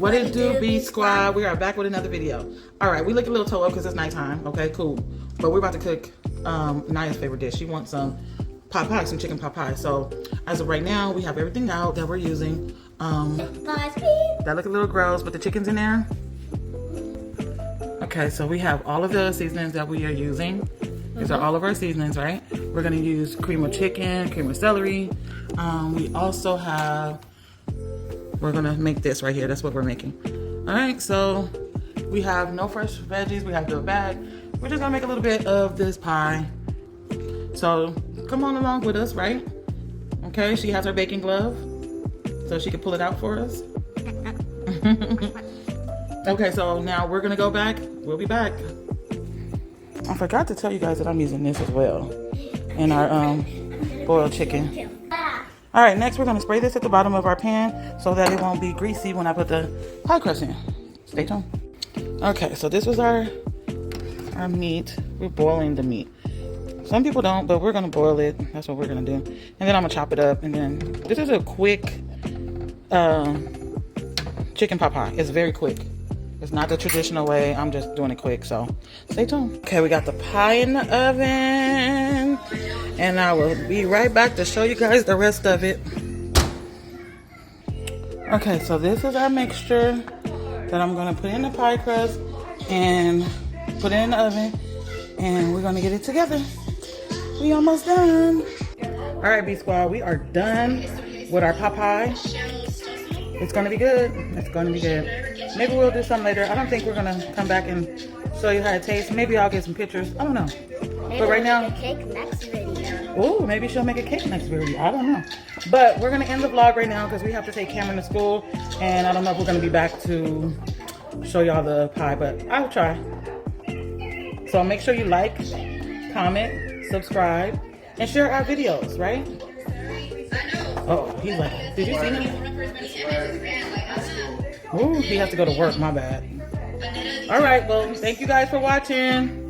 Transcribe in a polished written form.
What it do, B Squad? We are back with another video. All right, we look a little toe up because it's nighttime. Okay, cool. But we're about to cook Naya's favorite dish. She wants some pot pie, some chicken pot pie. So as of right now, we have everything out that we're using. That look a little gross, but the chicken's in there. Okay, so we have all of the seasonings that we are using. These are all of our seasonings, right? We're gonna use cream of chicken, cream of celery. We also have, we're gonna make this right here. That's what we're making. All right, so we have no fresh veggies. We have the bag. We're just gonna make a little bit of this pie. So come on along with us, right? Okay, she has her baking glove, so she can pull it out for us. Okay, so now we're gonna go back. We'll be back. I forgot to tell you guys that I'm using this as well in our boiled chicken. All right, next we're gonna spray this at the bottom of our pan so that it won't be greasy when I put the pie crust in. Stay tuned. Okay, so this was our meat. We're boiling the meat. Some people don't, but we're gonna boil it. That's what we're gonna do. And then I'm gonna chop it up. And then this is a quick chicken pot pie. It's very quick. It's not the traditional way. I'm just doing it quick, so stay tuned. Okay, we got the pie in the oven. And I will be right back to show you guys the rest of it. Okay, so this is our mixture that I'm gonna put in the pie crust and put it in the oven. And we're gonna get it together. We almost done. All right, B Squad, we are done with our pot pie. It's gonna be good. It's gonna be good. Maybe we'll do some later. I don't think we're gonna come back and show you how it tastes. Maybe I'll get some pictures. I don't know. But right now, make a cake next video. Oh, maybe she'll make a cake next video. I don't know. But we're gonna end the vlog right now because we have to take Cameron to school, and I don't know if we're gonna be back to show y'all the pie, but I'll try. So make sure you like, comment, subscribe, and share our videos, right? Oh, he's like, did you see him? Ooh, he has to go to work, my bad. All right, well, thank you guys for watching.